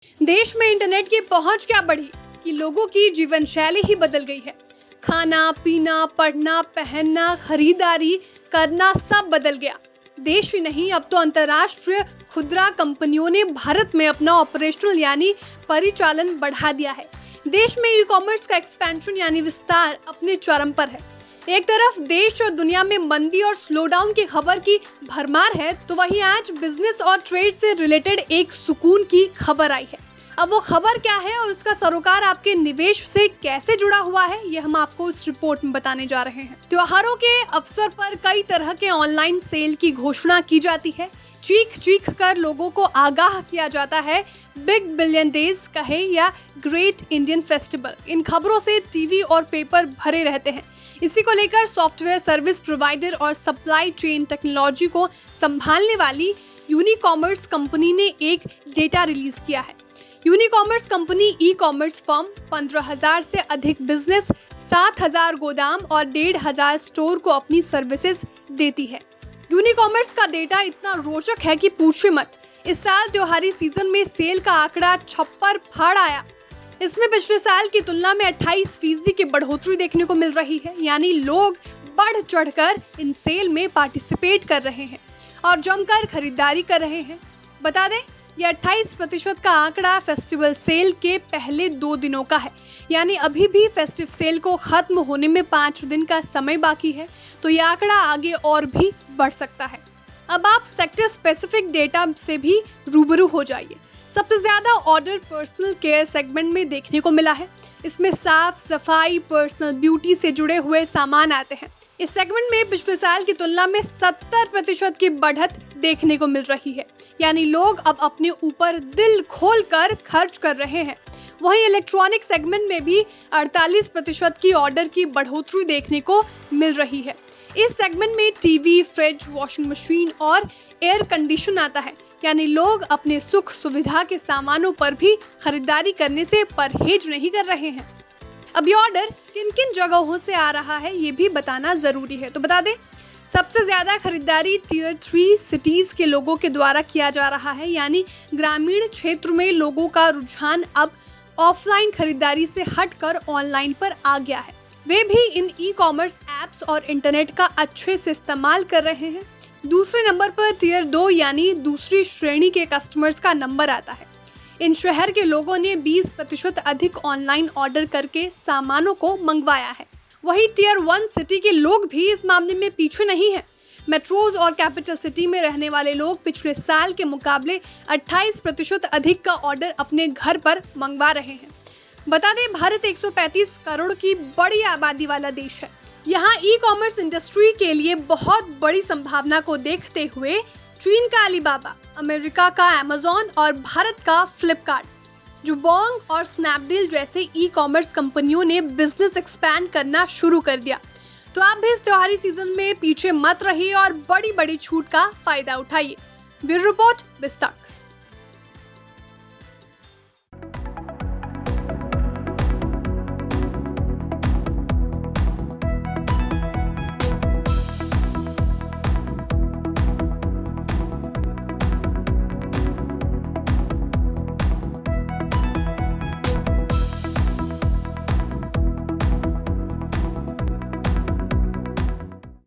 देश में इंटरनेट की पहुंच क्या बढ़ी कि लोगों की जीवन शैली ही बदल गई है। खाना पीना, पढ़ना, पहनना, खरीदारी करना सब बदल गया। देश ही नहीं, अब तो अंतर्राष्ट्रीय खुदरा कंपनियों ने भारत में अपना ऑपरेशनल यानी परिचालन बढ़ा दिया है। देश में ई कॉमर्स का एक्सपेंशन यानी विस्तार अपने चरम पर है। एक तरफ देश और दुनिया में मंदी और स्लोडाउन की खबर की भरमार है, तो वहीं आज बिजनेस और ट्रेड से रिलेटेड एक सुकून की खबर आई है। अब वो खबर क्या है और उसका सरोकार आपके निवेश से कैसे जुड़ा हुआ है, ये हम आपको इस रिपोर्ट में बताने जा रहे हैं। त्योहारों के अवसर पर कई तरह के ऑनलाइन सेल की घोषणा की जाती है। चीख चीख कर लोगों को आगाह किया जाता है। बिग बिलियन डेज कहे या ग्रेट इंडियन फेस्टिवल, इन खबरों से टीवी और पेपर भरे रहते हैं। इसी को लेकर सॉफ्टवेयर सर्विस प्रोवाइडर और सप्लाई चेन टेक्नोलॉजी को संभालने वाली यूनिकॉमर्स कंपनी ने एक डेटा रिलीज किया है। Unicommerce company e commerce firm 15,000 से अधिक बिजनेस, 7,000 गोदाम और 1,500 स्टोर को अपनी सर्विसेज देती है। यूनिकॉमर्स का डेटा इतना रोचक है कि पूछे मत। इस साल त्योहारी सीजन में सेल का आंकड़ा छप्पर फाड़ आया। इसमें पिछले साल की तुलना में 28% की बढ़ोतरी देखने को मिल रही है, यानी लोग बढ़ चढ़कर इन सेल में पार्टिसिपेट कर रहे हैं और जमकर खरीदारी कर रहे हैं। बता दें, यह 28% का आंकड़ा फेस्टिवल सेल के पहले 2 दिनों का है, यानी अभी भी फेस्टिव सेल को खत्म होने में 5 दिन का समय बाकी है, तो यह आंकड़ा आगे और भी बढ़ सकता है। अब आप सेक्टर स्पेसिफिक डेटा से भी रूबरू हो जाइए। सबसे ज्यादा ऑर्डर पर्सनल केयर सेगमेंट में देखने को मिला है। इसमें साफ सफाई, पर्सनल ब्यूटी से जुड़े हुए सामान आते हैं। इस सेगमेंट में पिछले साल की तुलना में 70% की बढ़त देखने को मिल रही है, यानी लोग अब अपने ऊपर दिल खोल कर खर्च कर रहे हैं। वहीं इलेक्ट्रॉनिक सेगमेंट में भी 48% की ऑर्डर की बढ़ोतरी देखने को मिल रही है। इस सेगमेंट में टीवी, फ्रिज, वॉशिंग मशीन और एयर कंडीशन आता है, यानी लोग अपने सुख सुविधा के सामानों पर भी खरीदारी करने से परहेज नहीं कर रहे हैं। अब ये ऑर्डर किन किन जगहों से आ रहा है, ये भी बताना जरूरी है। तो बता दें, सबसे ज्यादा खरीदारी टियर 3 सिटीज के लोगों के द्वारा किया जा रहा है, यानी ग्रामीण क्षेत्र में लोगों का रुझान अब ऑफलाइन खरीदारी से हटकर ऑनलाइन पर आ गया है। वे भी इन ई कॉमर्स ऐप्स और इंटरनेट का अच्छे से इस्तेमाल कर रहे हैं। दूसरे नंबर पर टियर 2 यानी दूसरी श्रेणी के कस्टमर्स का नंबर आता है। इन शहर के लोगों ने 20% अधिक ऑनलाइन ऑर्डर करके सामानों को मंगवाया है। वहीं टियर 1 सिटी के लोग भी इस मामले में पीछे नहीं हैं। मेट्रोज और कैपिटल सिटी में रहने वाले लोग पिछले साल के मुकाबले 28% अधिक का ऑर्डर अपने घर पर मंगवा रहे हैं। बता दें, भारत 135 करोड़ की बड़ी आबादी वाला देश है। यहाँ ई कॉमर्स इंडस्ट्री के लिए बहुत बड़ी संभावना को देखते हुए चीन का अलीबाबा, अमेरिका का अमेज़न और भारत का फ्लिपकार्ट, जुबोंग और स्नैपडील जैसे ई कॉमर्स कंपनियों ने बिजनेस एक्सपैंड करना शुरू कर दिया। तो आप भी इस त्योहारी सीजन में पीछे मत रहिए और बड़ी बड़ी छूट का फायदा उठाइए। Bureau report, बिस्तक।